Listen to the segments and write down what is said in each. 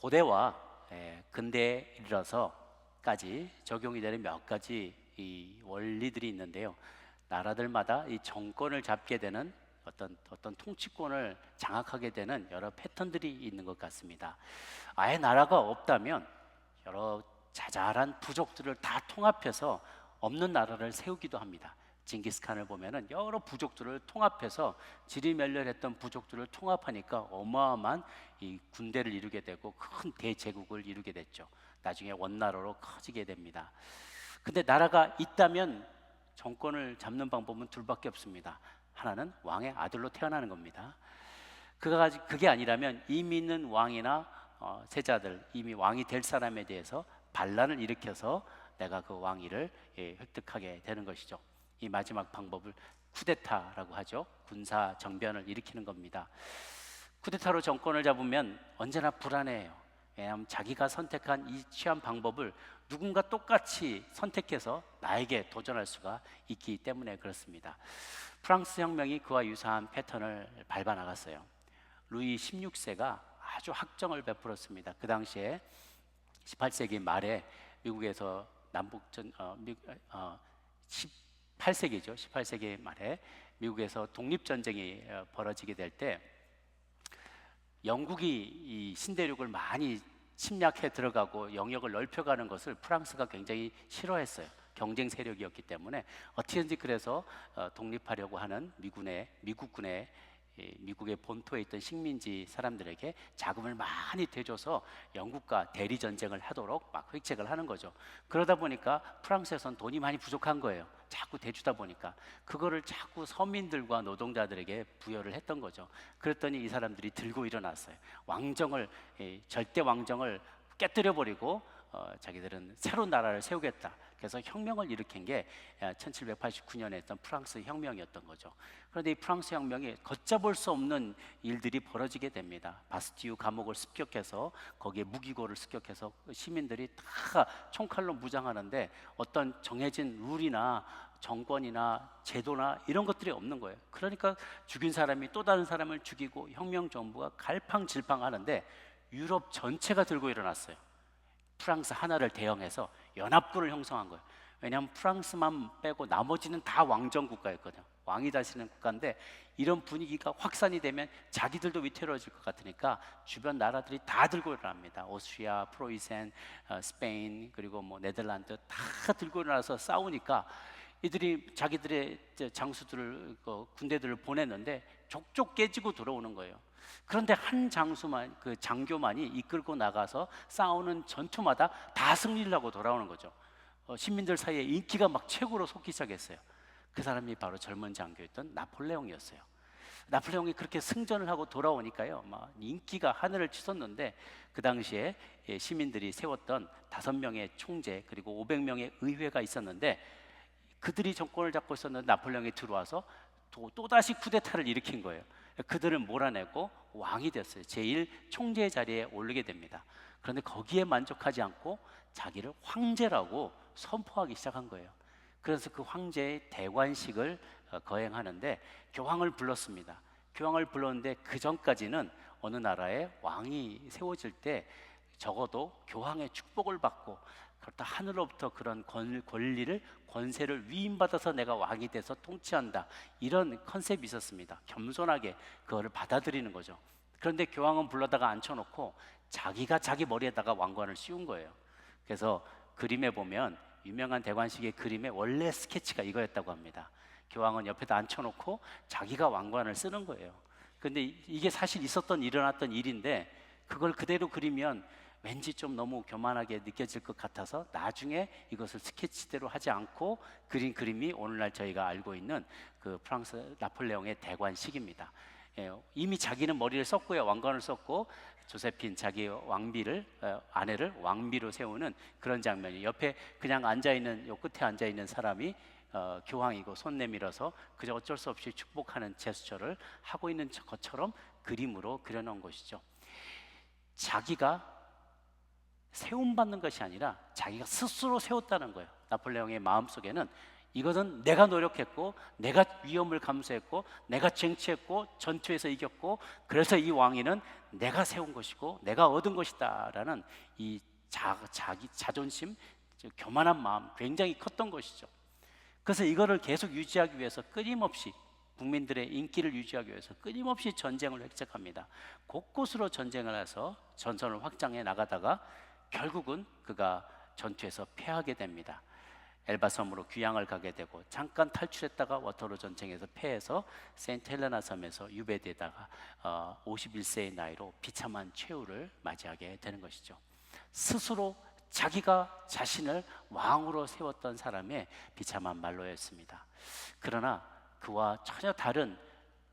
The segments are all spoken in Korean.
고대와 근대에 이르러서까지 적용이 되는 몇 가지 이 원리들이 있는데요. 나라들마다 이 정권을 잡게 되는 어떤 통치권을 장악하게 되는 여러 패턴들이 있는 것 같습니다. 아예 나라가 없다면 여러 자잘한 부족들을 다 통합해서 없는 나라를 세우기도 합니다. 징기스칸을 보면은 여러 부족들을 통합해서 지리멸렬했던 부족들을 통합하니까 어마어마한 이 군대를 이루게 되고 큰 대제국을 이루게 됐죠. 나중에 원나라로 커지게 됩니다. 근데 나라가 있다면 정권을 잡는 방법은 둘밖에 없습니다. 하나는 왕의 아들로 태어나는 겁니다. 그게 아니라면 이미 있는 왕이나 세자들, 이미 왕이 될 사람에 대해서 반란을 일으켜서 내가 그 왕위를 획득하게 되는 것이죠. 이 마지막 방법을 쿠데타라고 하죠. 군사 정변을 일으키는 겁니다. 쿠데타로 정권을 잡으면 언제나 불안해요. 왜냐하면 자기가 선택한 이 취한 방법을 누군가 똑같이 선택해서 나에게 도전할 수가 있기 때문에 그렇습니다. 프랑스 혁명이 그와 유사한 패턴을 밟아 나갔어요. 루이 16세가 아주 학정을 베풀었습니다. 그 당시에 18세기 말에 미국에서 남북전 18세기죠. 18세기 말에 미국에서 독립전쟁이 벌어지게 될 때 영국이 이 신대륙을 많이 침략해 들어가고 영역을 넓혀가는 것을 프랑스가 굉장히 싫어했어요. 경쟁 세력이었기 때문에 어떻게든지 그래서 독립하려고 하는 미국군의 미국의 본토에 있던 식민지 사람들에게 자금을 많이 대줘서 영국과 대리 전쟁을 하도록 막 획책을 하는 거죠. 그러다 보니까 프랑스에선 돈이 많이 부족한 거예요. 자꾸 대주다 보니까 그거를 자꾸 서민들과 노동자들에게 부여를 했던 거죠. 그랬더니 이 사람들이 들고 일어났어요. 절대 왕정을 깨뜨려 버리고 자기들은 새로운 나라를 세우겠다. 그래서 혁명을 일으킨 게 1789년에 했던 프랑스 혁명이었던 거죠. 그런데 이 프랑스 혁명이 걷잡을 수 없는 일들이 벌어지게 됩니다. 바스티유 감옥을 습격해서 거기에 무기고를 습격해서 시민들이 다 총칼로 무장하는데 어떤 정해진 룰이나 정권이나 제도나 이런 것들이 없는 거예요. 그러니까 죽인 사람이 또 다른 사람을 죽이고 혁명 정부가 갈팡질팡하는데 유럽 전체가 들고 일어났어요. 프랑스 하나를 대응해서 연합군을 형성한 거예요. 왜냐하면 프랑스만 빼고 나머지는 다 왕정 국가였거든요. 왕이 다스리는 국가인데 이런 분위기가 확산이 되면 자기들도 위태로워질 것 같으니까 주변 나라들이 다 들고 일어납니다. 오스트리아, 프로이센, 스페인 그리고 뭐 네덜란드 다 들고 일어나서 싸우니까 이들이 자기들의 장수들을 군대들을 보냈는데 족족 깨지고 들어오는 거예요. 그런데 한 장교만이 이끌고 나가서 싸우는 전투마다 다 승리를 하고 돌아오는 거죠. 시민들 사이에 인기가 막 최고로 솟기 시작했어요. 그 사람이 바로 젊은 장교였던 나폴레옹이었어요. 나폴레옹이 그렇게 승전을 하고 돌아오니까요, 막 인기가 하늘을 치솟는데 그 당시에 시민들이 세웠던 5명의 총재 그리고 500명의 의회가 있었는데 그들이 정권을 잡고 있었는데 나폴레옹이 들어와서 또다시 쿠데타를 일으킨 거예요. 그들을 몰아내고 왕이 됐어요. 제1총재 자리에 오르게 됩니다. 그런데 거기에 만족하지 않고 자기를 황제라고 선포하기 시작한 거예요. 그래서 그 황제의 대관식을 거행하는데 교황을 불렀습니다. 교황을 불렀는데 그 전까지는 어느 나라에 왕이 세워질 때 적어도 교황의 축복을 받고 그렇다 하늘로부터 그런 권리를 권세를 위임받아서 내가 왕이 돼서 통치한다 이런 컨셉이 있었습니다. 겸손하게 그거를 받아들이는 거죠. 그런데 교황은 불러다가 앉혀놓고 자기가 자기 머리에다가 왕관을 씌운 거예요. 그래서 그림에 보면 유명한 대관식의 그림에 원래 스케치가 이거였다고 합니다. 교황은 옆에다 앉혀놓고 자기가 왕관을 쓰는 거예요. 그런데 이게 사실 일어났던 일인데 그걸 그대로 그리면 왠지 좀 너무 교만하게 느껴질 것 같아서 나중에 이것을 스케치대로 하지 않고 그린 그림이 오늘날 저희가 알고 있는 그 프랑스 나폴레옹의 대관식입니다. 이미 자기는 머리를 썼고요, 왕관을 썼고 조세핀 자기 아내를 왕비로 세우는 그런 장면이 옆에 그냥 앉아있는 요 끝에 앉아있는 사람이 교황이고 손 내밀어서 그저 어쩔 수 없이 축복하는 제스처를 하고 있는 것처럼 그림으로 그려놓은 것이죠. 자기가 세움받는 것이 아니라 자기가 스스로 세웠다는 거예요. 나폴레옹의 마음속에는 이것은 내가 노력했고, 내가 위험을 감수했고, 내가 쟁취했고, 전투에서 이겼고, 그래서 이 왕위는 내가 세운 것이고 내가 얻은 것이다라는 이 자기 자존심, 교만한 마음 굉장히 컸던 것이죠. 그래서 이거를 계속 유지하기 위해서 끊임없이, 국민들의 인기를 유지하기 위해서 끊임없이 전쟁을 획책합니다. 곳곳으로 전쟁을 해서 전선을 확장해 나가다가 결국은 그가 전투에서 패하게 됩니다. 엘바 섬으로 귀향을 가게 되고, 잠깐 탈출했다가 워터로 전쟁에서 패해서 세인트 헬레나 섬에서 유배되다가 51세의 나이로 비참한 최후를 맞이하게 되는 것이죠. 스스로 자기가 자신을 왕으로 세웠던 사람의 비참한 말로였습니다. 그러나 그와 전혀 다른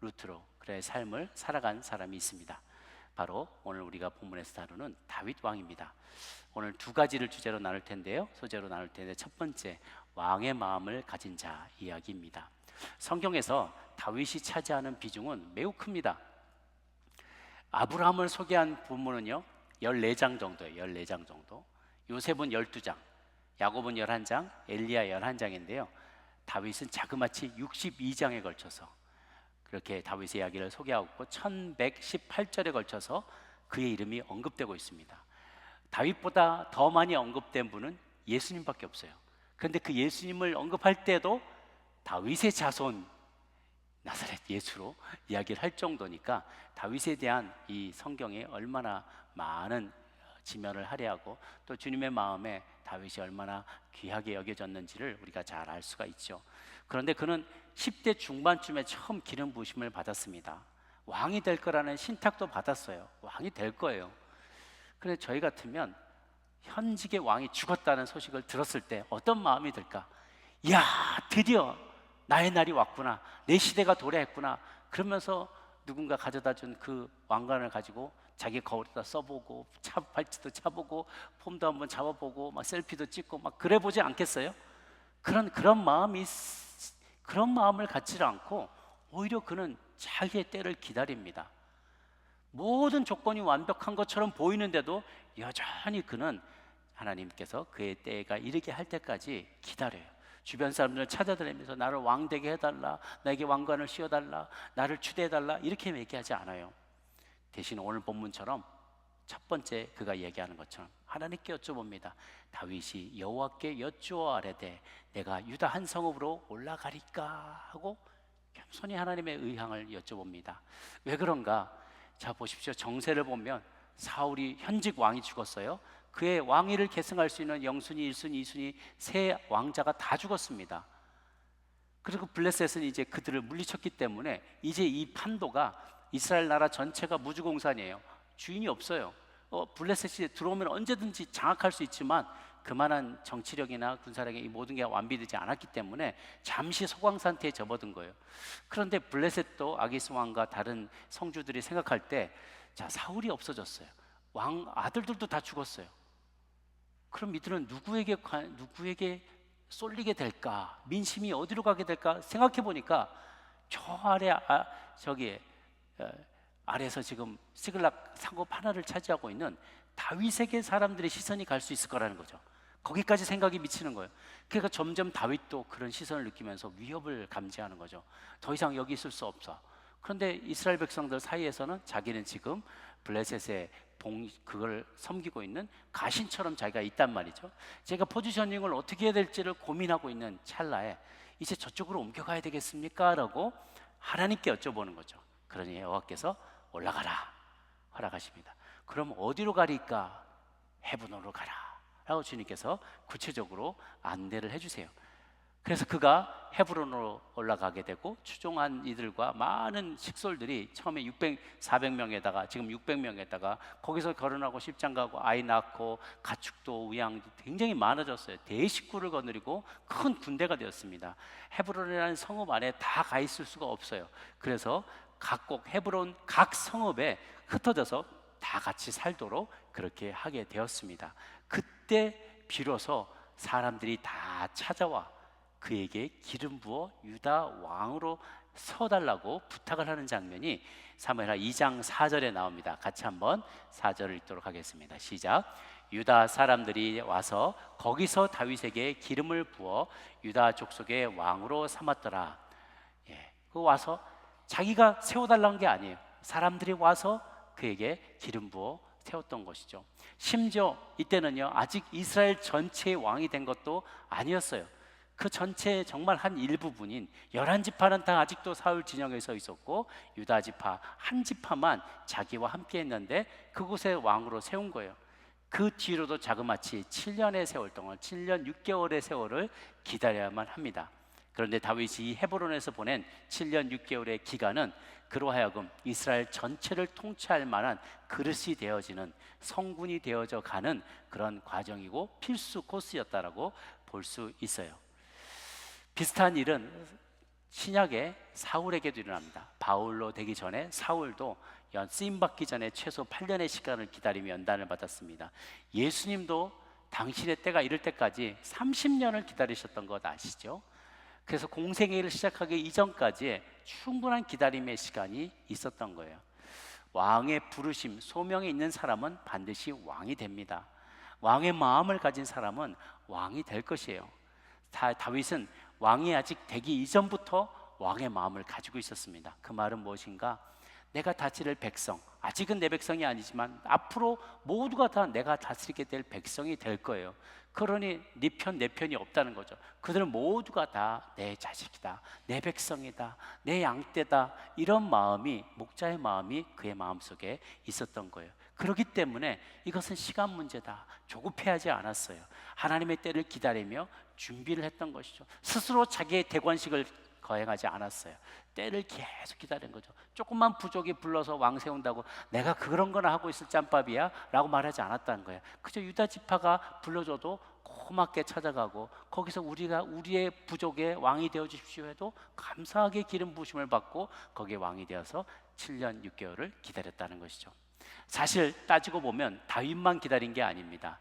루트로 그의 삶을 살아간 사람이 있습니다. 바로 오늘 우리가 본문에서 다루는 다윗 왕입니다. 오늘 두 가지를 주제로 나눌 텐데요, 소재로 나눌 텐데, 첫 번째, 왕의 마음을 가진 자 이야기입니다. 성경에서 다윗이 차지하는 비중은 매우 큽니다. 아브라함을 소개한 본문은요 14장 정도예요. 14장 정도. 요셉은 12장, 야곱은 11장, 엘리야 11장인데요 다윗은 자그마치 62장에 걸쳐서 그렇게 다윗의 이야기를 소개하고 있고, 1118절에 걸쳐서 그의 이름이 언급되고 있습니다. 다윗보다 더 많이 언급된 분은 예수님밖에 없어요. 그런데 그 예수님을 언급할 때도 다윗의 자손 나사렛 예수로 이야기를 할 정도니까, 다윗에 대한 이 성경에 얼마나 많은 지면을 할애하고 또 주님의 마음에 다윗이 얼마나 귀하게 여겨졌는지를 우리가 잘 알 수가 있죠. 그런데 그는 10대 중반쯤에 처음 기름 부으심을 받았습니다. 왕이 될 거라는 신탁도 받았어요. 왕이 될 거예요. 그런데 저희 같으면 현직의 왕이 죽었다는 소식을 들었을 때 어떤 마음이 들까? 이야, 드디어 나의 날이 왔구나, 내 시대가 도래했구나. 그러면서 누군가 가져다 준 그 왕관을 가지고 자기 거울에다 써보고, 팔찌도 차보고, 폼도 한번 잡아보고, 막 셀피도 찍고 막 그래 보지 않겠어요? 그런 마음을 갖지 않고 오히려 그는 자기의 때를 기다립니다. 모든 조건이 완벽한 것처럼 보이는데도 여전히 그는 하나님께서 그의 때가 이르게 할 때까지 기다려요. 주변 사람들을 찾아다니면서 나를 왕 되게 해달라, 나에게 왕관을 씌워달라, 나를 추대해달라, 이렇게 얘기하지 않아요. 대신 오늘 본문처럼 첫 번째 그가 얘기하는 것처럼 하나님께 여쭤봅니다. 다윗이 여호와께 여쭈어 아뢰되 내가 유다 한 성읍으로 올라가리까 하고 겸손히 하나님의 의향을 여쭤봅니다. 왜 그런가? 자, 보십시오. 정세를 보면 사울이 현직 왕이 죽었어요. 그의 왕위를 계승할 수 있는 영순위, 1순위, 2순위 세 왕자가 다 죽었습니다. 그리고 블레셋은 이제 그들을 물리쳤기 때문에 이제 이 판도가 이스라엘 나라 전체가 무주공산이에요. 주인이 없어요. 블레셋이 들어오면 언제든지 장악할 수 있지만 그만한 정치력이나 군사력이 이 모든 게 완비되지 않았기 때문에 잠시 소강 상태에 접어든 거예요. 그런데 블레셋도 아기스 왕과 다른 성주들이 생각할 때, 자, 사울이 없어졌어요. 왕 아들들도 다 죽었어요. 그럼 이들은 누구에게 쏠리게 될까? 민심이 어디로 가게 될까? 생각해 보니까 저 아래 아래에서 지금 시글락 상급 하나를 차지하고 있는 다윗에게 사람들의 시선이 갈 수 있을 거라는 거죠. 거기까지 생각이 미치는 거예요. 그러니까 점점 다윗도 그런 시선을 느끼면서 위협을 감지하는 거죠. 더 이상 여기 있을 수 없어. 그런데 이스라엘 백성들 사이에서는 자기는 지금 블레셋의 그걸 섬기고 있는 가신처럼 자기가 있단 말이죠. 제가 포지셔닝을 어떻게 해야 될지를 고민하고 있는 찰나에 이제 저쪽으로 옮겨가야 되겠습니까? 라고 하나님께 여쭤보는 거죠. 그러니 여호와께서 올라가라 허락하십니다. 그럼 어디로 가리까? 헤브론으로 가라 라고 주님께서 구체적으로 안내를 해주세요. 그래서 그가 헤브론으로 올라가게 되고, 추종한 이들과 많은 식솔들이 처음에 400명에다가 지금 600명에다가 거기서 결혼하고 십장 가고 아이 낳고 가축도 우양도 굉장히 많아졌어요. 대식구를 거느리고 큰 군대가 되었습니다. 헤브론이라는 성읍 안에 다 가 있을 수가 없어요. 그래서 각국 헤브론 각 성읍에 흩어져서 다 같이 살도록 그렇게 하게 되었습니다. 그때 비로소 사람들이 다 찾아와 그에게 기름 부어 유다 왕으로 서달라고 부탁을 하는 장면이 사무엘하 2장 4절에 나옵니다. 같이 한번 4절을 읽도록 하겠습니다. 시작. 유다 사람들이 와서 거기서 다윗에게 기름을 부어 유다 족속의 왕으로 삼았더라. 그 와서 자기가 세워달라는 게 아니에요. 사람들이 와서 그에게 기름 부어 세웠던 것이죠. 심지어 이때는요, 아직 이스라엘 전체의 왕이 된 것도 아니었어요. 그 전체의 정말 한 일부분인 11지파는 다 아직도 사울 진영에 서 있었고, 유다 지파 한 지파만 자기와 함께 했는데 그곳에 왕으로 세운 거예요. 그 뒤로도 자그마치 7년의 세월 동안, 7년 6개월의 세월을 기다려야만 합니다. 그런데 다윗이 이 헤브론에서 보낸 7년 6개월의 기간은 그로 하여금 이스라엘 전체를 통치할 만한 그릇이 되어지는, 성군이 되어져 가는 그런 과정이고 필수 코스였다라고 볼 수 있어요. 비슷한 일은 신약의 사울에게도 일어납니다. 바울로 되기 전에 사울도 쓰임받기 전에 최소 8년의 시간을 기다리며 연단을 받았습니다. 예수님도 당신의 때가 이를 때까지 30년을 기다리셨던 것 아시죠? 그래서 공생의 일을 시작하기 이전까지 충분한 기다림의 시간이 있었던 거예요. 왕의 부르심, 소명이 있는 사람은 반드시 왕이 됩니다. 왕의 마음을 가진 사람은 왕이 될 것이에요. 다윗은 왕이 아직 되기 이전부터 왕의 마음을 가지고 있었습니다. 그 말은 무엇인가? 내가 다스릴 백성, 아직은 내 백성이 아니지만 앞으로 모두가 다 내가 다스리게 될 백성이 될 거예요. 그러니 네 편, 내 편이 없다는 거죠. 그들은 모두가 다 내 자식이다, 내 백성이다, 내 양떼다, 이런 마음이, 목자의 마음이 그의 마음속에 있었던 거예요. 그렇기 때문에 이것은 시간 문제다, 조급해하지 않았어요. 하나님의 때를 기다리며 준비를 했던 것이죠. 스스로 자기의 대관식을 거행하지 않았어요. 때를 계속 기다린 거죠. 조금만 부족이 불러서 왕 세운다고 내가 그런 거나 하고 있을 짬밥이야? 라고 말하지 않았다는 거예요. 그저 유다 지파가 불러줘도 고맙게 찾아가고, 거기서 우리의 부족의 왕이 되어 주십시오 해도 감사하게 기름 부으심을 받고 거기에 왕이 되어서 7년 6개월을 기다렸다는 것이죠. 사실 따지고 보면 다윗만 기다린 게 아닙니다.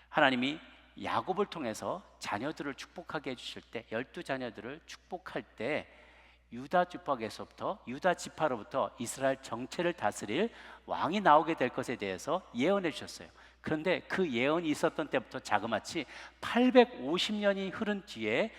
하나님이 야곱을 통해서 자녀들을 축복하게 해주실 때, 12자녀들을 축복할 때 유다 지파로부터 이스라엘 정체를 다스릴 왕이 나오게 될 것에 대해서 예언해 주셨어요. 그런데 그 예언이 있었던 때부터 자그마치 850년이 흐른 뒤에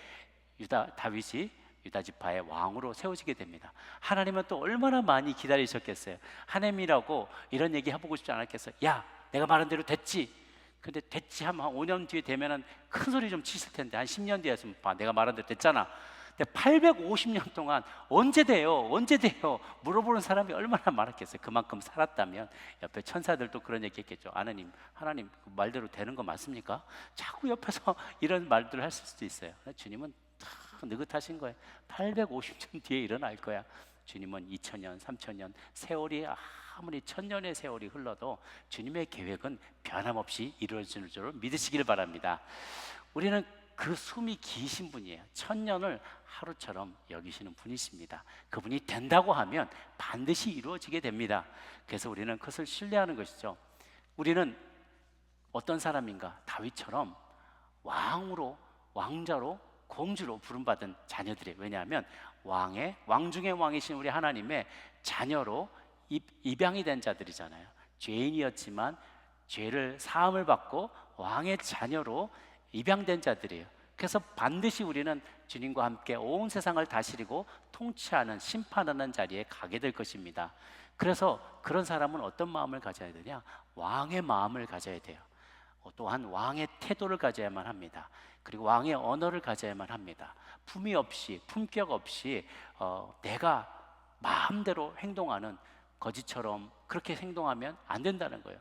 다윗이 유다 지파의 왕으로 세워지게 됩니다. 하나님은 또 얼마나 많이 기다리셨겠어요. 하나님이라고 이런 얘기 해보고 싶지 않았겠어요. 야, 내가 말한 대로 됐지? 근데 됐지 하면 한 5년 뒤에 되면은 큰 소리 좀 치실 텐데, 한 10년 뒤에 했으면 봐, 내가 말한 대로 됐잖아. 근데 850년 동안 언제 돼요? 물어보는 사람이 얼마나 많았겠어요. 그만큼 살았다면. 옆에 천사들도 그런 얘기 했겠죠. 하나님 그 말대로 되는 거 맞습니까? 자꾸 옆에서 이런 말들을 하실 수도 있어요. 주님은 느긋하신 거예요. 850년 뒤에 일어날 거야. 주님은 2000년, 3000년, 세월이 아무리 1000년의 세월이 흘러도 주님의 계획은 변함없이 이루어지는 줄 믿으시길 바랍니다. 우리는 그 숨이 기신 분이에요. 1000년을 하루처럼 여기시는 분이십니다. 그분이 된다고 하면 반드시 이루어지게 됩니다. 그래서 우리는 그것을 신뢰하는 것이죠. 우리는 어떤 사람인가? 다윗처럼 왕자로, 공주로 부름받은 자녀들이에요. 왜냐하면 왕 중의 왕이신 우리 하나님의 자녀로 입양이 된 자들이잖아요. 죄인이었지만 죄를 사함을 받고 왕의 자녀로 입양된 자들이에요. 그래서 반드시 우리는 주님과 함께 온 세상을 다스리고 통치하는, 심판하는 자리에 가게 될 것입니다. 그래서 그런 사람은 어떤 마음을 가져야 되냐? 왕의 마음을 가져야 돼요. 또한 왕의 태도를 가져야만 합니다. 그리고 왕의 언어를 가져야만 합니다. 품격 없이 내가 마음대로 행동하는, 거지처럼 그렇게 행동하면 안 된다는 거예요.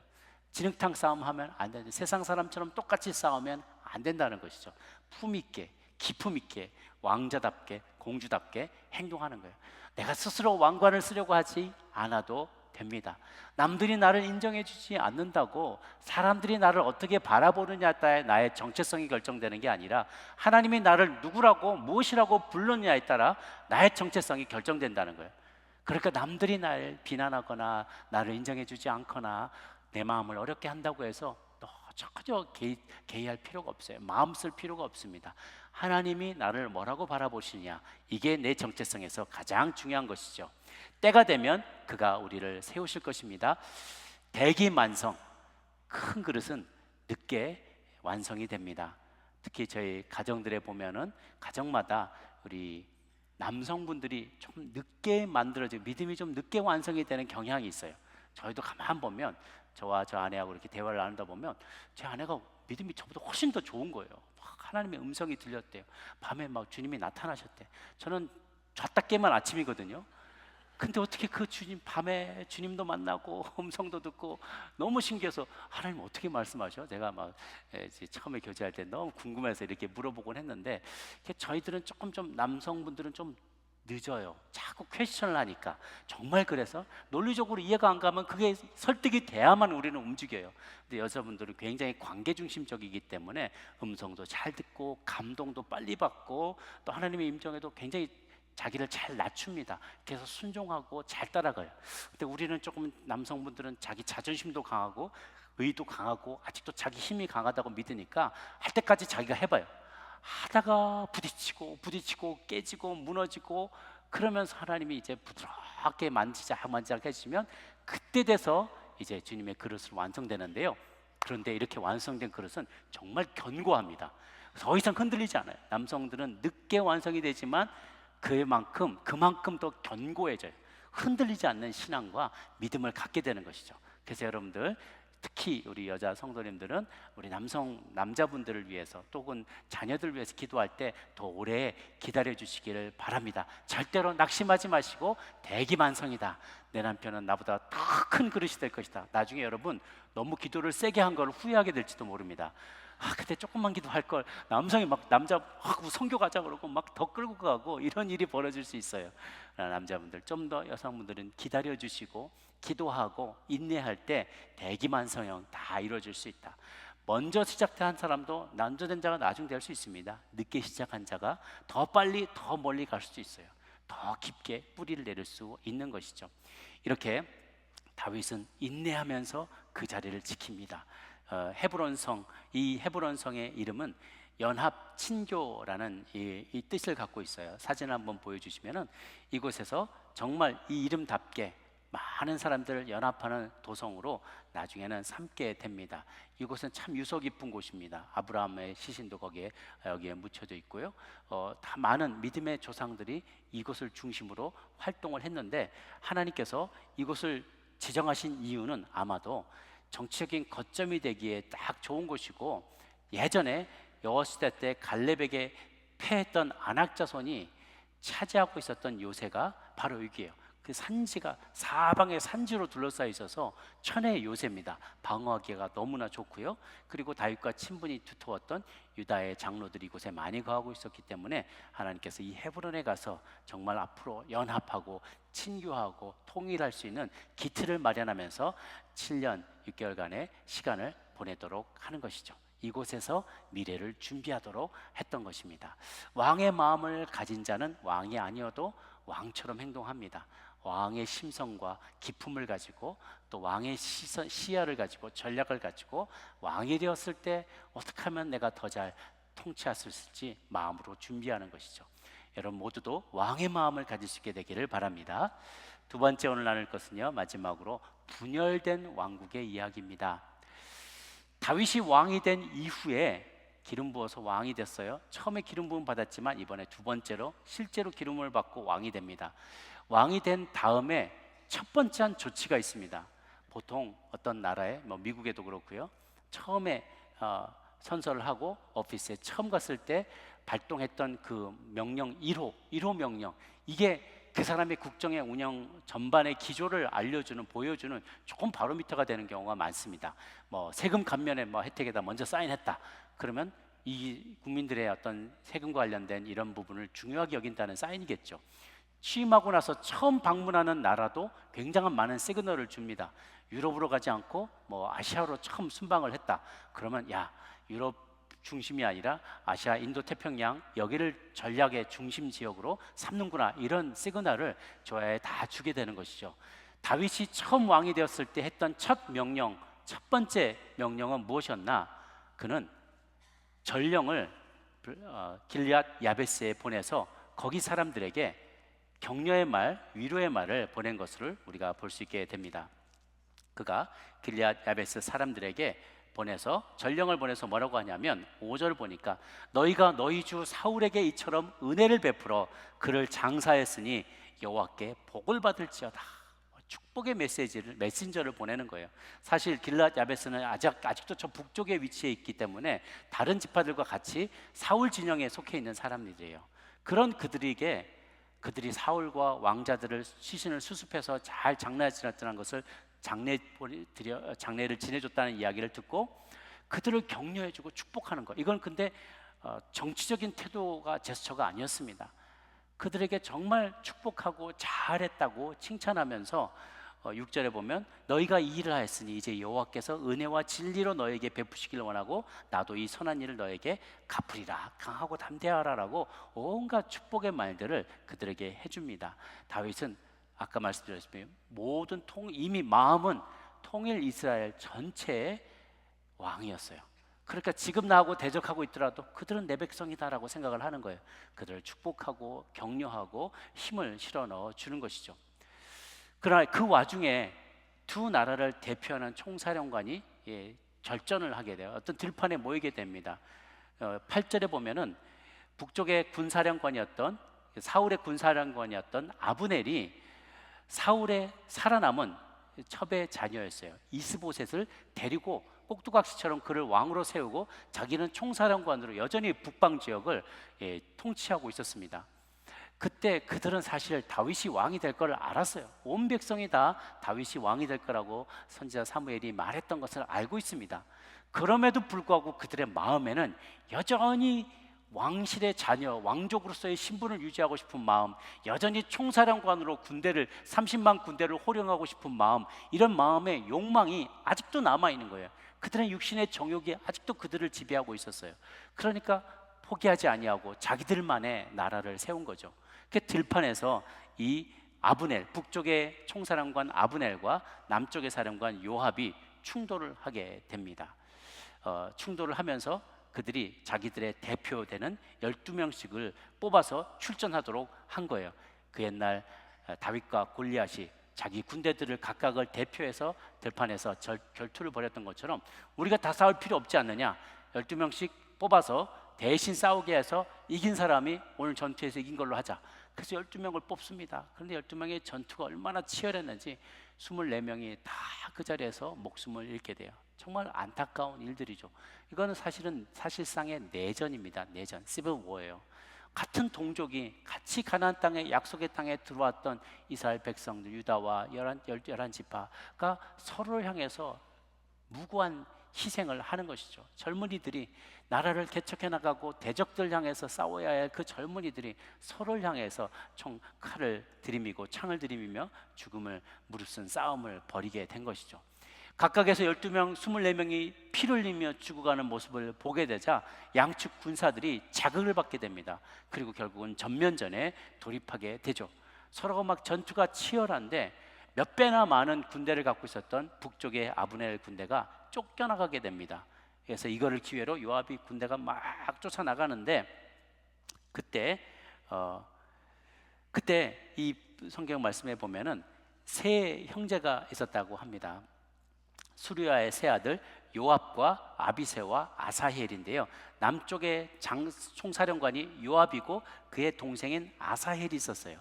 진흙탕 싸움하면 안 된다. 세상 사람처럼 똑같이 싸우면 안 된다는 것이죠. 품있게, 기품있게, 왕자답게, 공주답게 행동하는 거예요. 내가 스스로 왕관을 쓰려고 하지 않아도 됩니다. 남들이 나를 인정해 주지 않는다고 사람들이 나를 어떻게 바라보느냐에 따라 나의 정체성이 결정되는 게 아니라, 하나님이 나를 누구라고, 무엇이라고 부르느냐에 따라 나의 정체성이 결정된다는 거예요. 그러니까 남들이 나를 비난하거나 나를 인정해 주지 않거나 내 마음을 어렵게 한다고 해서 너 전혀 개의할 필요가 없어요. 마음 쓸 필요가 없습니다. 하나님이 나를 뭐라고 바라보시냐, 이게 내 정체성에서 가장 중요한 것이죠. 때가 되면 그가 우리를 세우실 것입니다. 대기만성, 큰 그릇은 늦게 완성이 됩니다. 특히 저희 가정들에 보면은 가정마다 우리 남성분들이 좀 늦게 만들어지고 믿음이 좀 늦게 완성이 되는 경향이 있어요. 저희도 가만 보면 저와 저 아내하고 이렇게 대화를 나누다 보면 제 아내가 믿음이 저보다 훨씬 더 좋은 거예요. 막 하나님의 음성이 들렸대요. 밤에 막 주님이 나타나셨대. 저는 잤다 깨면 아침이거든요. 근데 어떻게 그 주님 밤에 주님도 만나고 음성도 듣고 너무 신기해서 하나님 어떻게 말씀하셔? 제가 막 처음에 교제할 때 너무 궁금해서 이렇게 물어보곤 했는데 저희들은 조금 좀 남성분들은 좀 늦어요. 자꾸 퀘스천을 하니까 정말 그래서 논리적으로 이해가 안 가면 그게 설득이 돼야만 우리는 움직여요. 근데 여자분들은 굉장히 관계 중심적이기 때문에 음성도 잘 듣고 감동도 빨리 받고 또 하나님의 임종에도 굉장히 자기를 잘 낮춥니다. 그래서 순종하고 잘 따라가요. 근데 우리는 조금 남성분들은 자기 자존심도 강하고 의도 강하고 아직도 자기 힘이 강하다고 믿으니까 할 때까지 자기가 해봐요. 하다가 부딪히고 깨지고 무너지고 그러면서 하나님이 이제 부드럽게 만지작 해주시면 그때 돼서 이제 주님의 그릇으로 완성되는데요. 그런데 이렇게 완성된 그릇은 정말 견고합니다. 더 이상 흔들리지 않아요. 남성들은 늦게 완성이 되지만 그만큼 더 견고해져요. 흔들리지 않는 신앙과 믿음을 갖게 되는 것이죠. 그래서 여러분들 특히 우리 여자 성도님들은 우리 남자분들을 위해서 또는 자녀들 위해서 기도할 때 더 오래 기다려 주시기를 바랍니다. 절대로 낙심하지 마시고 대기만성이다. 내 남편은 나보다 더 큰 그릇이 될 것이다. 나중에 여러분 너무 기도를 세게 한 걸 후회하게 될지도 모릅니다. 그때 조금만 기도할 걸 남성이 막 남자 선교 가자 그러고 막 더 끌고 가고 이런 일이 벌어질 수 있어요. 남자분들 좀 더 여성분들은 기다려 주시고 기도하고 인내할 때 대기만성형 다 이루어질 수 있다. 먼저 시작한 사람도 남자된 자가 나중 될 수 있습니다. 늦게 시작한 자가 더 빨리 더 멀리 갈 수도 있어요. 더 깊게 뿌리를 내릴 수 있는 것이죠. 이렇게 다윗은 인내하면서 그 자리를 지킵니다. 헤브론성, 이 헤브론성의 이름은 연합 친교라는 이 뜻을 갖고 있어요. 사진을 한번 보여주시면은 이곳에서 정말 이 이름답게 많은 사람들을 연합하는 도성으로 나중에는 삼게 됩니다. 이곳은 참 유서 깊은 곳입니다. 아브라함의 시신도 여기에 묻혀져 있고요. 다 많은 믿음의 조상들이 이곳을 중심으로 활동을 했는데 하나님께서 이곳을 지정하신 이유는 아마도 정치적인 거점이 되기에 딱 좋은 곳이고 예전에 여호시대 때 갈렙에게 패했던 아낙 자손이 차지하고 있었던 요새가 바로 여기예요. 그 산지가 사방에 산지로 둘러싸여 있어서 천혜의 요새입니다. 방어하기가 너무나 좋고요. 그리고 다윗과 친분이 두터웠던 유다의 장로들이 이곳에 많이 거하고 있었기 때문에 하나님께서 이 헤브론에 가서 정말 앞으로 연합하고 친교하고 통일할 수 있는 기틀을 마련하면서 7년 6개월간의 시간을 보내도록 하는 것이죠. 이곳에서 미래를 준비하도록 했던 것입니다. 왕의 마음을 가진 자는 왕이 아니어도 왕처럼 행동합니다. 왕의 심성과 기품을 가지고 또 왕의 시야를 가지고 전략을 가지고 왕이 되었을 때 어떻게 하면 내가 더 잘 통치할 수 있을지 마음으로 준비하는 것이죠. 여러분 모두도 왕의 마음을 가질 수 있게 되기를 바랍니다. 두 번째 오늘 나눌 것은요, 마지막으로 분열된 왕국의 이야기입니다. 다윗이 왕이 된 이후에 기름 부어서 왕이 됐어요. 처음에 기름 부음 받았지만 이번에 두 번째로 실제로 기름을 받고 왕이 됩니다. 왕이 된 다음에 첫 번째 한 조치가 있습니다. 보통 어떤 나라에 미국에도 그렇고요. 처음에 선서를 하고 오피스에 처음 갔을 때 발동했던 그 명령 1호 명령, 이게 그 사람의 국정의 운영 전반의 기조를 알려주는 보여주는 조금 바로미터가 되는 경우가 많습니다. 세금 감면의 혜택에다 먼저 사인했다. 그러면 이 국민들의 어떤 세금과 관련된 이런 부분을 중요하게 여긴다는 사인이겠죠. 취임하고 나서 처음 방문하는 나라도 굉장한 많은 시그널을 줍니다. 유럽으로 가지 않고 아시아로 처음 순방을 했다. 그러면 유럽 중심이 아니라 아시아, 인도 태평양 여기를 전략의 중심 지역으로 삼는구나, 이런 시그널을 저에 다 주게 되는 것이죠. 다윗이 처음 왕이 되었을 때 했던 첫 번째 명령은 무엇이었나? 그는 전령을 길앗 야베스에 보내서 거기 사람들에게 격려의 말, 위로의 말을 보낸 것을 우리가 볼 수 있게 됩니다. 그가 길앗 야베스 사람들에게 보내서 전령을 보내서 뭐라고 하냐면 5절 보니까 너희가 너희 주 사울에게 이처럼 은혜를 베풀어 그를 장사했으니 여호와께 복을 받을지어다. 축복의 메신저를 보내는 거예요. 사실 길앗 야베스는 아직도 저 북쪽에 위치해 있기 때문에 다른 지파들과 같이 사울 진영에 속해 있는 사람들이에요. 그런 그들에게 그들이 사울과 왕자들을 시신을 수습해서 잘 장례를 지냈다는 것을 장례를 지내줬다는 이야기를 듣고 그들을 격려해주고 축복하는 거. 이건 근데 정치적인 태도가 제스처가 아니었습니다. 그들에게 정말 축복하고 잘했다고 칭찬하면서 6절에 보면 너희가 이 일을 하였으니 이제 여호와께서 은혜와 진리로 너에게 베푸시기를 원하고 나도 이 선한 일을 너에게 갚으리라. 강하고 담대하라라고 온갖 축복의 말들을 그들에게 해줍니다. 다윗은 아까 말씀드렸지만 이미 마음은 통일 이스라엘 전체의 왕이었어요. 그러니까 지금 나하고 대적하고 있더라도 그들은 내 백성이다라고 생각을 하는 거예요. 그들을 축복하고 격려하고 힘을 실어 넣어 주는 것이죠. 그러나 그 와중에 두 나라를 대표하는 총사령관이 결전을 하게 돼요. 어떤 들판에 모이게 됩니다. 8절에 보면은 북쪽의 군사령관이었던 사울의 군사령관이었던 아브넬이 사울의 살아남은 첩의 자녀였어요. 이스보셋을 데리고 꼭두각시처럼 그를 왕으로 세우고 자기는 총사령관으로 여전히 북방 지역을 통치하고 있었습니다. 그때 그들은 사실 다윗이 왕이 될 걸 알았어요. 온 백성이 다 다윗이 왕이 될 거라고 선지자 사무엘이 말했던 것을 알고 있습니다. 그럼에도 불구하고 그들의 마음에는 여전히 왕실의 자녀, 왕족으로서의 신분을 유지하고 싶은 마음, 여전히 총사령관으로 30만 군대를 호령하고 싶은 마음, 이런 마음의 욕망이 아직도 남아있는 거예요. 그들의 육신의 정욕이 아직도 그들을 지배하고 있었어요. 그러니까 포기하지 아니하고 자기들만의 나라를 세운 거죠. 그 들판에서 이 아브넬, 북쪽의 총사령관 아브넬과 남쪽의 사령관 요압이 충돌을 하게 됩니다. 충돌을 하면서 그들이 자기들의 대표되는 12명씩을 뽑아서 출전하도록 한 거예요. 그 옛날 다윗과 골리앗이 자기 군대들을 각각을 대표해서 들판에서 결투를 벌였던 것처럼 우리가 다 싸울 필요 없지 않느냐, 12명씩 뽑아서 대신 싸우게 해서 이긴 사람이 오늘 전투에서 이긴 걸로 하자. 그래서 12명을 뽑습니다. 그런데 12명의 전투가 얼마나 치열했는지 24명이 다 그 자리에서 목숨을 잃게 돼요. 정말 안타까운 일들이죠. 이거는 사실상의 내전입니다. 내전, 시빌 워예요. 같은 동족이 같이 가나안 땅에, 약속의 땅에 들어왔던 이스라엘 백성들, 유다와 11지파가 서로를 향해서 무고한 희생을 하는 것이죠. 젊은이들이 나라를 개척해 나가고 대적들 향해서 싸워야 할 그 젊은이들이 서로를 향해서 칼을 들이미고 창을 들이미며 죽음을 무릅쓴 싸움을 벌이게 된 것이죠. 각각에서 12명, 24명이 피를 흘리며 죽어가는 모습을 보게 되자 양측 군사들이 자극을 받게 됩니다. 그리고 결국은 전면전에 돌입하게 되죠. 서로가 막 전투가 치열한데 몇 배나 많은 군대를 갖고 있었던 북쪽의 아브넬 군대가 쫓겨나가게 됩니다. 그래서 이거를 기회로 요압이 군대가 막 쫓아나가는데 그때 이 성경 말씀에 보면은 세 형제가 있었다고 합니다. 수리아의 세 아들 요압과 아비새와 아사헬인데요. 남쪽의 총사령관이 요압이고 그의 동생인 아사헬이 있었어요.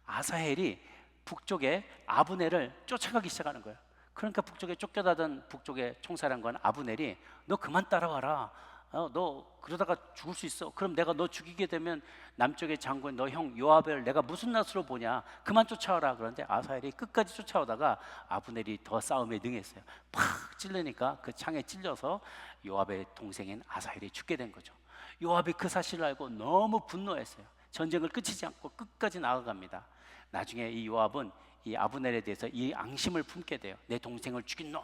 아사헬이 북쪽의 아브넬을 쫓아가기 시작하는 거예요. 그러니까 북쪽에 쫓겨나던 북쪽의 총사령관 아브넬이 너 그만 따라와라. 너 그러다가 죽을 수 있어. 그럼 내가 너 죽이게 되면 남쪽의 장군 너 형 요압을 내가 무슨 낯으로 보냐. 그만 쫓아와라. 그런데 아사헬이 끝까지 쫓아오다가 아브넬이 더 싸움에 능했어요. 팍 찔르니까 그 창에 찔려서 요압의 동생인 아사헬이 죽게 된 거죠. 요압이 그 사실을 알고 너무 분노했어요. 전쟁을 끝이지 않고 끝까지 나아갑니다. 나중에 이 요압은 이 아브넬에 대해서 이 앙심을 품게 돼요. 내 동생을 죽인 놈.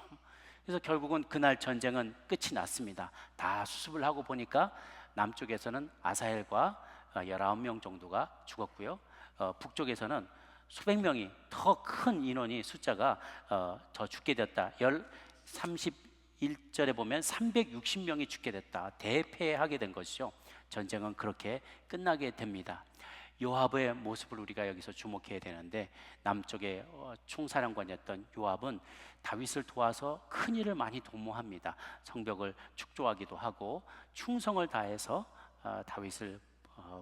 그래서 결국은 그날 전쟁은 끝이 났습니다. 다 수습을 하고 보니까 남쪽에서는 아사헬과 19명 정도가 죽었고요. 북쪽에서는 수백 명이 더 큰 인원이 숫자가 더 죽게 되었다. 1절에 보면 360명이 죽게 됐다. 대패하게 된 것이죠. 전쟁은 그렇게 끝나게 됩니다. 요압의 모습을 우리가 여기서 주목해야 되는데, 남쪽의 총사령관이었던 요압은 다윗을 도와서 큰 일을 많이 도모합니다. 성벽을 축조하기도 하고 충성을 다해서 다윗을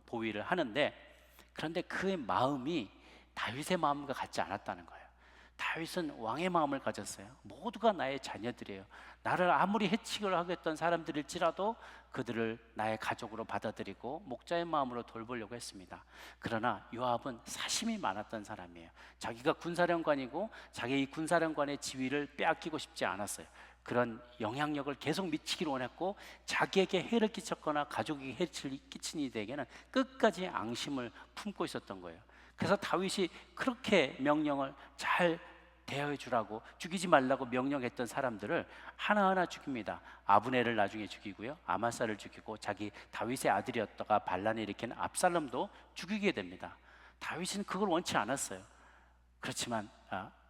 보위를 하는데, 그런데 그의 마음이 다윗의 마음과 같지 않았다는 거예요. 다윗은 왕의 마음을 가졌어요. 모두가 나의 자녀들이에요. 나를 아무리 해치기를 하겠던 사람들일지라도 그들을 나의 가족으로 받아들이고 목자의 마음으로 돌보려고 했습니다. 그러나 요압은 사심이 많았던 사람이에요. 자기가 군사령관이고 자기 이 군사령관의 지위를 빼앗기고 싶지 않았어요. 그런 영향력을 계속 미치기를 원했고, 자기에게 해를 끼쳤거나 가족에게 해를 끼친 이들에게는 끝까지 앙심을 품고 있었던 거예요. 그래서 다윗이 그렇게 명령을 잘 대하여 주라고, 죽이지 말라고 명령했던 사람들을 하나하나 죽입니다. 아브넬을 나중에 죽이고요, 아마사를 죽이고, 자기 다윗의 아들이었다가 반란을 일으킨 압살롬도 죽이게 됩니다. 다윗은 그걸 원치 않았어요. 그렇지만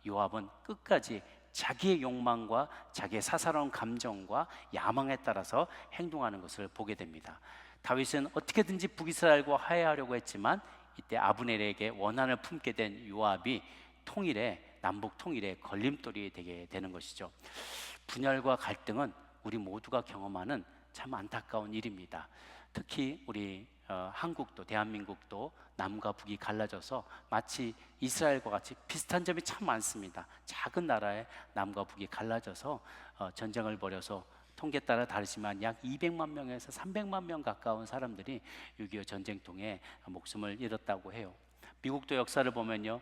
요압은 끝까지 자기의 욕망과 자기의 사사로운 감정과 야망에 따라서 행동하는 것을 보게 됩니다. 다윗은 어떻게든지 북이스라엘과 화해하려고 했지만, 이때 아브넬에게 원한을 품게 된 요압이 남북 통일의 걸림돌이 되게 되는 것이죠. 분열과 갈등은 우리 모두가 경험하는 참 안타까운 일입니다. 특히 우리 한국도, 대한민국도 남과 북이 갈라져서 마치 이스라엘과 같이 비슷한 점이 참 많습니다. 작은 나라에 남과 북이 갈라져서 전쟁을 벌여서 통계 따라 다르지만 약 200만 명에서 300만 명 가까운 사람들이 6.25 전쟁통에 목숨을 잃었다고 해요. 미국도 역사를 보면요,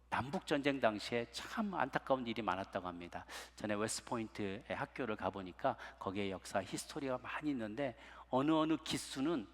남북 전쟁 당시에 참 안타까운 일이 많았다고 합니다. 전에 웨스트포인트에 학교를 가보니까 거기에 역사 히스토리가 많이 있는데, 어느 기수는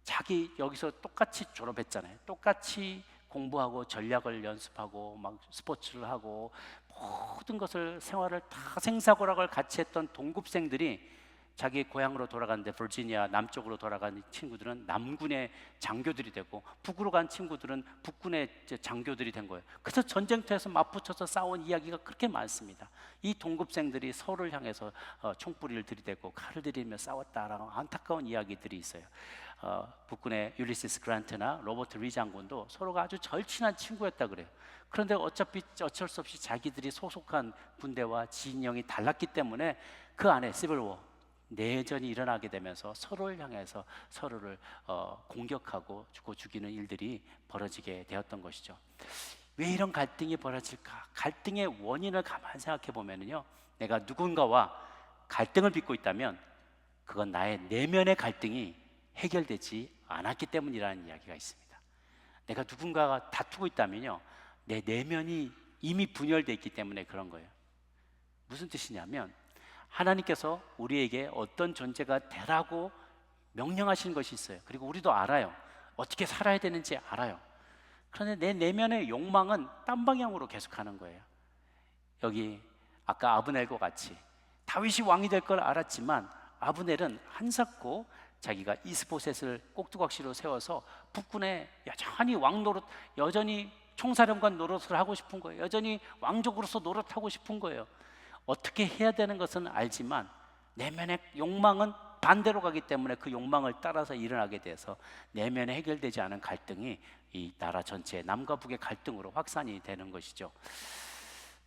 자기 여기서 똑같이 졸업했잖아요. 똑같이 공부하고 전략을 연습하고 막 스포츠를 하고 모든 것을, 생활을 다 생사고락을 같이 했던 동급생들이 자기 고향으로 돌아가는데, 버지니아 남쪽으로 돌아가는 친구들은 남군의 장교들이 되고, 북으로 간 친구들은 북군의 장교들이 된 거예요. 그래서 전쟁터에서 맞붙어서 싸운 이야기가 그렇게 많습니다. 이 동급생들이 서로를 향해서 총뿌리를 들이대고 칼을 들이며 싸웠다라는 안타까운 이야기들이 있어요. 북군의 율리시스 그란트나 로버트 리 장군도 서로가 아주 절친한 친구였다 그래요. 그런데 어쩔 수 없이 자기들이 소속한 군대와 진영이 달랐기 때문에 그 안에 시빌워, 내전이 일어나게 되면서 서로를 향해서 서로를 공격하고 죽이는 일들이 벌어지게 되었던 것이죠. 왜 이런 갈등이 벌어질까? 갈등의 원인을 가만히 생각해 보면요, 내가 누군가와 갈등을 빚고 있다면 그건 나의 내면의 갈등이 해결되지 않았기 때문이라는 이야기가 있습니다. 내가 누군가가 다투고 있다면요, 내 내면이 이미 분열되어 있기 때문에 그런 거예요. 무슨 뜻이냐면, 하나님께서 우리에게 어떤 존재가 되라고 명령하신 것이 있어요. 그리고 우리도 알아요. 어떻게 살아야 되는지 알아요. 그런데 내 내면의 욕망은 딴 방향으로 계속하는 거예요. 여기 아까 아브넬과 같이 다윗이 왕이 될 걸 알았지만, 아브넬은 한사코 자기가 이스보셋을 꼭두각시로 세워서 북군에 여전히 왕 노릇, 여전히 총사령관 노릇을 하고 싶은 거예요. 여전히 왕족으로서 노릇하고 싶은 거예요. 어떻게 해야 되는 것은 알지만 내면의 욕망은 반대로 가기 때문에 그 욕망을 따라서 일어나게 돼서 내면에 해결되지 않은 갈등이 이 나라 전체의 남과 북의 갈등으로 확산이 되는 것이죠.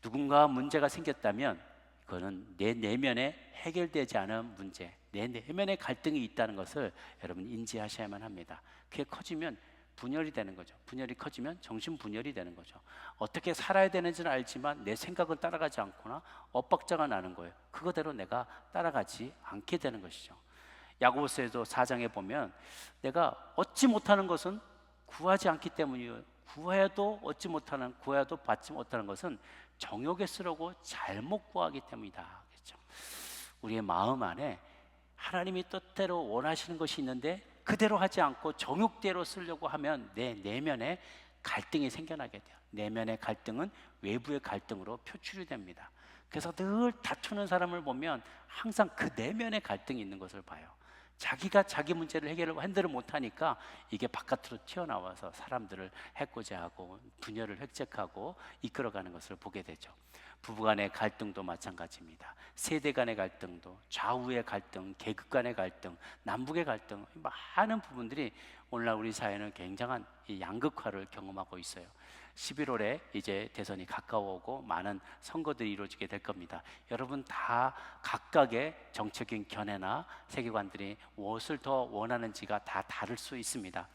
누군가 문제가 생겼다면 그거는 내 내면에 해결되지 않은 문제, 내 내면에 갈등이 있다는 것을 여러분 인지하셔야만 합니다. 그게 커지면 분열이 되는 거죠. 분열이 커지면 정신분열이 되는 거죠. 어떻게 살아야 되는지는 알지만 내 생각을 따라가지 않거나 엇박자가 나는 거예요. 그거대로 내가 따라가지 않게 되는 것이죠. 야고보서에도 4장에 보면 내가 얻지 못하는 것은 구하지 않기 때문이에요. 구해도 받지 못하는 것은 정욕에 쓰려고 잘못 구하기 때문이다. 그렇죠? 우리의 마음 안에 하나님이 뜻대로 원하시는 것이 있는데 그대로 하지 않고 정욕대로 쓰려고 하면 내 내면에 갈등이 생겨나게 돼요. 내면의 갈등은 외부의 갈등으로 표출이 됩니다. 그래서 늘 다투는 사람을 보면 항상 그 내면의 갈등이 있는 것을 봐요. 자기가 자기 문제를 핸들을 못하니까 이게 바깥으로 튀어나와서 사람들을 해코지 하고 분열을 획책하고 이끌어가는 것을 보게 되죠. 부부간의 갈등도 마찬가지입니다. 세대 간의 갈등도, 좌우의 갈등, 계급 간의 갈등, 남북의 갈등, 많은 부분들이 오늘날 우리 사회는 굉장한 이 양극화를 경험하고 있어요. 11월에 이제 대선이 가까워오고 많은 선거들이 이루어지게 될 겁니다. 여러분 다 각각의 정책인 견해나 세계관들이 무엇을 더 원하는지가 다 다를 수 있습니다.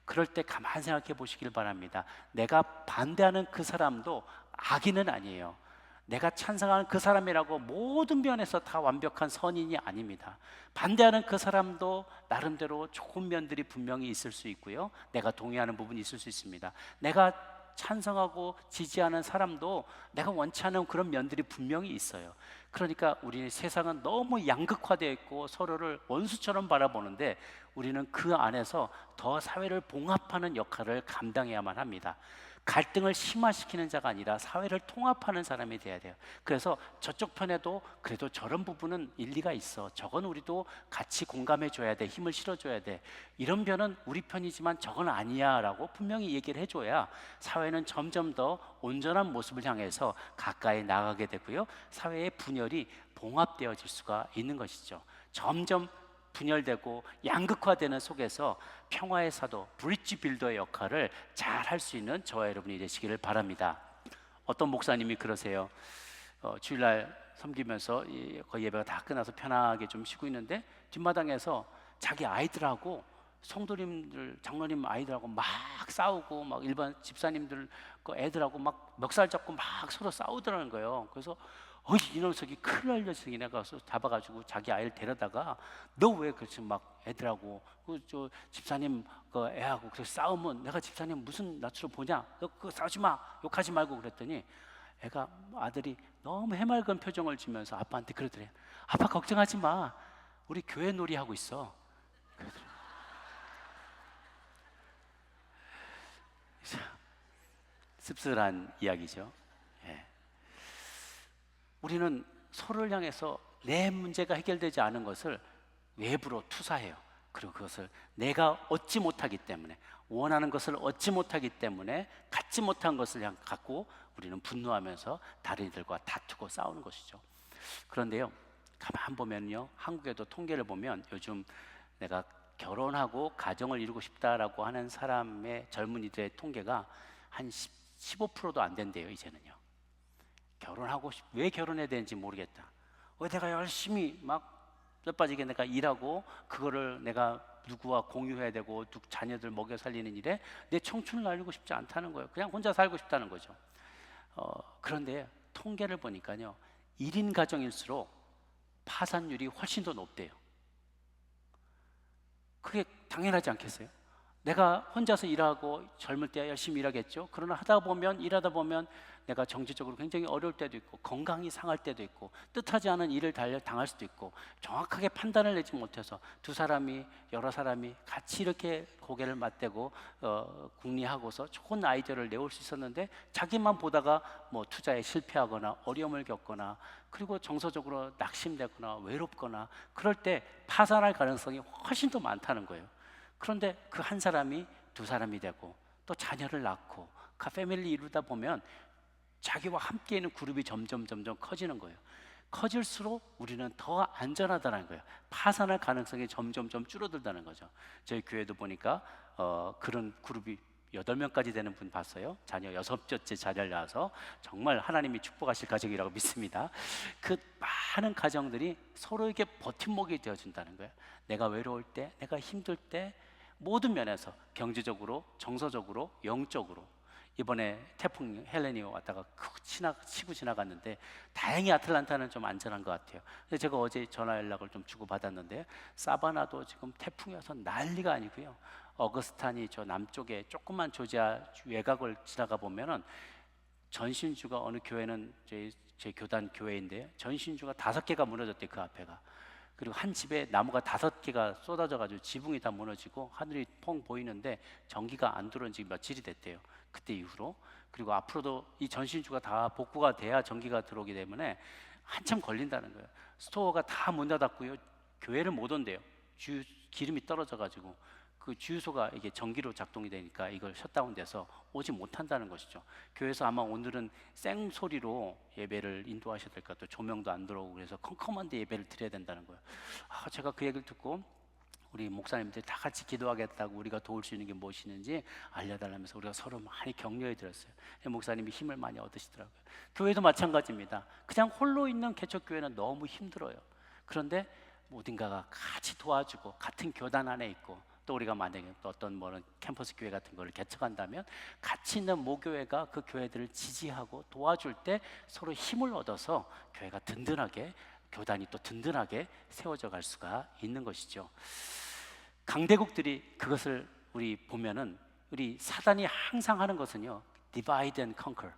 그럴 때 가만히 생각해 보시길 바랍니다. 내가 반대하는 그 사람도 악인은 아니에요. 내가 찬성하는 그 사람이라고 모든 면에서 다 완벽한 선인이 아닙니다. 반대하는 그 사람도 나름대로 좋은 면들이 분명히 있을 수 있고요, 내가 동의하는 부분이 있을 수 있습니다. 내가 찬성하고 지지하는 사람도 내가 원치 않은 그런 면들이 분명히 있어요. 그러니까 우리 세상은 너무 양극화되어 있고 서로를 원수처럼 바라보는데 우리는 그 안에서 더 사회를 봉합하는 역할을 감당해야만 합니다. 갈등을 심화시키는 자가 아니라 사회를 통합하는 사람이 돼야 돼요. 그래서 저쪽 편에도 그래도 저런 부분은 일리가 있어, 저건 우리도 같이 공감해 줘야 돼, 힘을 실어 줘야 돼, 이런 면은 우리 편이지만 저건 아니야 라고 분명히 얘기를 해줘야 사회는 점점 더 온전한 모습을 향해서 가까이 나가게 되고요, 사회의 분열이 봉합되어질 수가 있는 것이죠. 점점 분열되고 양극화되는 속에서 평화의 사도, 브릿지 빌더의 역할을 잘 할 수 있는 저와 여러분이 되시기를 바랍니다. 어떤 목사님이 그러세요. 주일날 섬기면서 거의 예배가 다 끝나서 편하게 좀 쉬고 있는데 뒷마당에서 자기 아이들하고 성도님들, 장로님 아이들하고 막 싸우고, 막 일반 집사님들 그 애들하고 막 멱살 잡고 막 서로 싸우더라는 거예요. 그래서 이 녀석이 큰일 날 녀석이, 내가 가서 잡아가지고 자기 아이를 데려다가 너 왜 그렇지 막 애들하고 저 집사님 그 애하고 그렇게 싸우면 내가 집사님 무슨 낯으로 보냐, 너 그거 싸우지 마, 욕하지 말고 그랬더니 애가, 아들이 너무 해맑은 표정을 지면서 아빠한테 그러더래요. 아빠 걱정하지 마, 우리 교회 놀이 하고 있어. 그러더래요. 씁쓸한 이야기죠. 예. 우리는 서로를 향해서 내 문제가 해결되지 않은 것을 외부로 투사해요. 그리고 그것을 내가 얻지 못하기 때문에, 원하는 것을 얻지 못하기 때문에 갖지 못한 것을 갖고 우리는 분노하면서 다른 이들과 다투고 싸우는 것이죠. 그런데요, 가만 보면요, 한국에도 통계를 보면 요즘 내가 결혼하고 가정을 이루고 싶다라고 하는 사람의 젊은이들의 통계가 한 15%도 안 된대요. 이제는요, 결혼하고 왜 결혼해야 되는지 모르겠다, 왜 내가 열심히 막 뼈빠지게 내가 일하고 그거를 내가 누구와 공유해야 되고 자녀들 먹여 살리는 일에 내 청춘을 날리고 싶지 않다는 거예요. 그냥 혼자 살고 싶다는 거죠. 그런데 통계를 보니까요, 1인 가정일수록 파산율이 훨씬 더 높대요. 그게 당연하지 않겠어요? 내가 혼자서 일하고 젊을 때 열심히 일하겠죠. 그러나 일하다 보면 내가 정치적으로 굉장히 어려울 때도 있고, 건강이 상할 때도 있고, 뜻하지 않은 일을 당할 수도 있고, 정확하게 판단을 내지 못해서 여러 사람이 같이 이렇게 고개를 맞대고 궁리하고서 좋은 아이디어를 내올 수 있었는데 자기만 보다가 뭐 투자에 실패하거나 어려움을 겪거나, 그리고 정서적으로 낙심되거나 외롭거나, 그럴 때 파산할 가능성이 훨씬 더 많다는 거예요. 그런데 그 한 사람이 두 사람이 되고 또 자녀를 낳고 패밀리를 이루다 보면 자기와 함께 있는 그룹이 점점 커지는 거예요. 커질수록 우리는 더 안전하다는 거예요. 파산할 가능성이 점점 줄어들다는 거죠. 저희 교회도 보니까 그런 그룹이 8명까지 되는 분 봤어요. 자녀 6째 자녀를 낳아서 정말 하나님이 축복하실 가정이라고 믿습니다. 그 많은 가정들이 서로에게 버팀목이 되어준다는 거예요. 내가 외로울 때, 내가 힘들 때, 모든 면에서 경제적으로, 정서적으로, 영적으로. 이번에 태풍 헬렌이 왔다가 치고 지나갔는데 다행히 아틀란타는 좀 안전한 것 같아요. 근데 제가 어제 전화 연락을 좀 주고 받았는데 사바나도 지금 태풍이 와서 난리가 아니고요, 어거스탄이 저 남쪽에 조그만 조지아 외곽을 지나가 보면은 전신주가, 어느 교회는 제 교단 교회인데 전신주가 5개가 무너졌대요, 그 앞에가. 그리고 한 집에 나무가 5개가 쏟아져가지고 지붕이 다 무너지고 하늘이 펑 보이는데 전기가 안 들어온 지 며칠이 됐대요, 그때 이후로. 그리고 앞으로도 이 전신주가 다 복구가 돼야 전기가 들어오기 때문에 한참 걸린다는 거예요. 스토어가 다 문 닫았고요, 교회를 못 온대요. 기름이 떨어져가지고 그 주유소가 이게 전기로 작동이 되니까 이걸 셧다운돼서 오지 못한다는 것이죠. 교회에서 아마 오늘은 생소리로 예배를 인도하셔야 될 것 같아요. 조명도 안 들어오고 그래서 컴컴한데 예배를 드려야 된다는 거예요. 제가 그 얘기를 듣고 우리 목사님들이 다 같이 기도하겠다고 우리가 도울 수 있는 게 무엇이는지 알려달라면서 우리가 서로 많이 격려해 드렸어요. 목사님이 힘을 많이 얻으시더라고요. 교회도 마찬가지입니다. 그냥 홀로 있는 개척교회는 너무 힘들어요. 그런데 어딘가가 같이 도와주고 같은 교단 안에 있고 또 우리가 만약에 또 어떤 뭐는 캠퍼스 교회 같은 걸 개척한다면 같이 있는 모교회가 그 교회들을 지지하고 도와줄 때 서로 힘을 얻어서 교회가 든든하게 교단이 또 든든하게 세워져 갈 수가 있는 것이죠. 강대국들이 그것을 우리 보면은 우리 사단이 항상 하는 것은요, divide and conquer,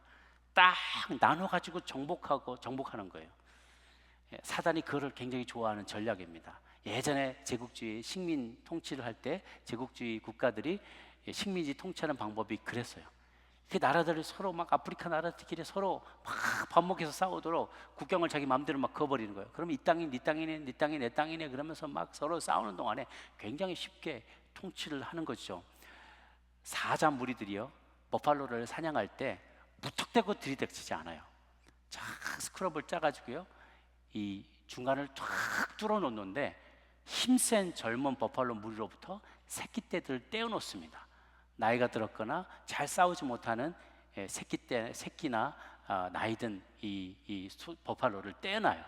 딱 나눠 가지고 정복하는 거예요. 사단이 그거를 굉장히 좋아하는 전략입니다. 예전에 제국주의 식민 통치를 할 때 제국주의 국가들이 식민지 통치하는 방법이 그랬어요. 그 나라들이 서로 막 아프리카 나라들끼리 서로 막 반목해서 싸우도록 국경을 자기 마음대로 막 그어버리는 거예요. 그럼 이 땅이 네 땅이네, 네 땅이 내 땅이네 그러면서 막 서로 싸우는 동안에 굉장히 쉽게 통치를 하는 거죠. 사자 무리들이요, 버팔로를 사냥할 때 무턱대고 들이닥치지 않아요. 쫙 스크럽을 짜가지고요, 이 중간을 쫙 뚫어 놓는데 힘센 젊은 버팔로 무리로부터 새끼 떼들을 떼어 놓습니다. 나이가 들었거나 잘 싸우지 못하는 새끼나 나이든 버팔로를 떼어놔요.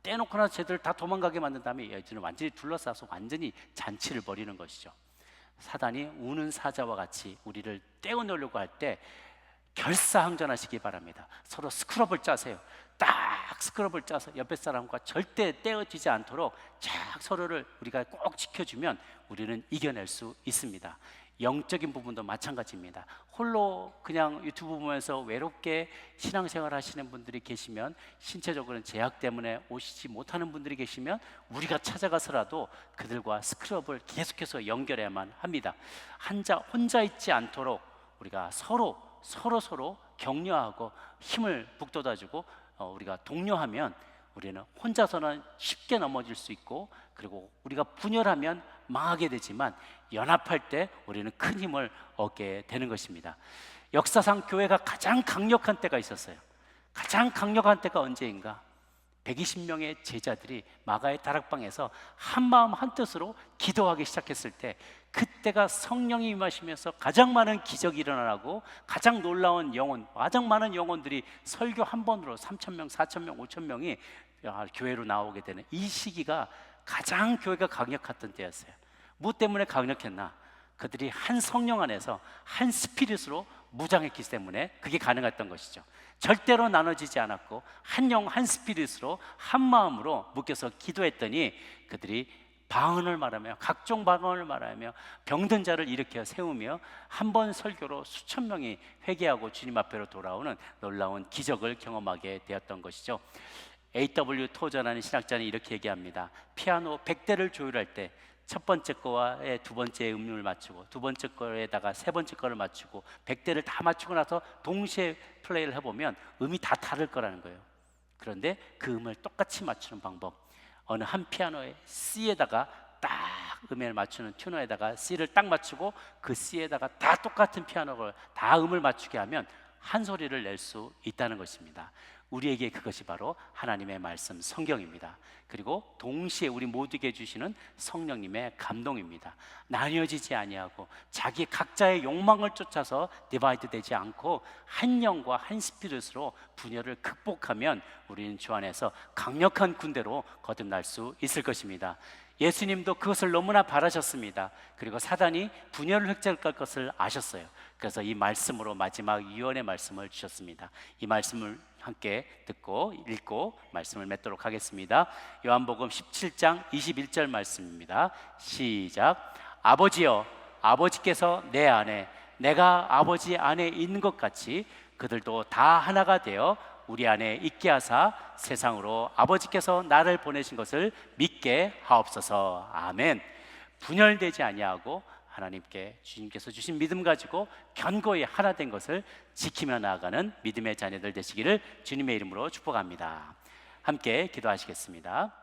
떼놓고 나서 쟤들 다 도망가게 만든 다음에 얘들은 완전히 둘러싸서 완전히 잔치를 벌이는 것이죠. 사단이 우는 사자와 같이 우리를 떼어놓으려고 할 때 결사항전하시기 바랍니다. 서로 스크럽을 짜세요. 딱 스크럽을 짜서 옆에 사람과 절대 떼어지지 않도록 쫙 서로를 우리가 꼭 지켜주면 우리는 이겨낼 수 있습니다. 영적인 부분도 마찬가지입니다. 홀로 그냥 유튜브 보면서 외롭게 신앙생활 하시는 분들이 계시면, 신체적으로는 제약 때문에 오시지 못하는 분들이 계시면 우리가 찾아가서라도 그들과 스크럽을 계속해서 연결해야만 합니다. 혼자 있지 않도록 우리가 서로 격려하고 힘을 북돋아주고 우리가 독려하면 우리는 혼자서는 쉽게 넘어질 수 있고, 그리고 우리가 분열하면 망하게 되지만 연합할 때 우리는 큰 힘을 얻게 되는 것입니다. 역사상 교회가 가장 강력한 때가 있었어요. 가장 강력한 때가 언제인가? 120명의 제자들이 마가의 다락방에서 한마음 한뜻으로 기도하기 시작했을 때, 그때가 성령이 임하시면서 가장 많은 기적이 일어나고 가장 놀라운 가장 많은 영혼들이 설교 한 번으로 3,000명, 4,000명, 5,000명이 교회로 나오게 되는 이 시기가 가장 교회가 강력했던 때였어요. 뭐 때문에 강력했나? 그들이 한 성령 안에서 한 스피릿으로 무장했기 때문에 그게 가능했던 것이죠. 절대로 나눠지지 않았고 한 영 한 스피릿으로 한 마음으로 묶여서 기도했더니 그들이 방언을 말하며 각종 방언을 말하며 병든 자를 일으켜 세우며 한 번 설교로 수천 명이 회개하고 주님 앞으로 돌아오는 놀라운 기적을 경험하게 되었던 것이죠. A.W. 토저라는 신학자는 이렇게 얘기합니다. 피아노 100대를 조율할 때 첫 번째 거와의 두 번째 음률을 맞추고 두 번째 거에다가 세 번째 거를 맞추고 100대를 다 맞추고 나서 동시에 플레이를 해보면 음이 다 다를 거라는 거예요. 그런데 그 음을 똑같이 맞추는 방법, 어느 한 피아노의 C에다가 딱 음을 맞추는 튜너에다가 C를 딱 맞추고 그 C에다가 다 똑같은 피아노를 다 음을 맞추게 하면 한 소리를 낼 수 있다는 것입니다. 우리에게 그것이 바로 하나님의 말씀 성경입니다. 그리고 동시에 우리 모두에게 주시는 성령님의 감동입니다. 나뉘어지지 아니하고 자기 각자의 욕망을 쫓아서 디바이드 되지 않고 한 영과 한 스피릿으로 분열을 극복하면 우리는 주 안에서 강력한 군대로 거듭날 수 있을 것입니다. 예수님도 그것을 너무나 바라셨습니다. 그리고 사단이 분열을 획득할 것을 아셨어요. 그래서 이 말씀으로 마지막 유언의 말씀을 주셨습니다. 이 말씀을 함께 듣고 읽고 말씀을 맺도록 하겠습니다. 요한복음 17장 21절 말씀입니다. 시작. 아버지여, 아버지께서 내 안에, 내가 아버지 안에 있는 것 같이 그들도 다 하나가 되어 우리 안에 있게 하사 세상으로 아버지께서 나를 보내신 것을 믿게 하옵소서. 아멘. 분열되지 아니하고 하나님께 주님께서 주신 믿음 가지고 견고히 하나 된 것을 지키며 나아가는 믿음의 자녀들 되시기를 주님의 이름으로 축복합니다. 함께 기도하시겠습니다.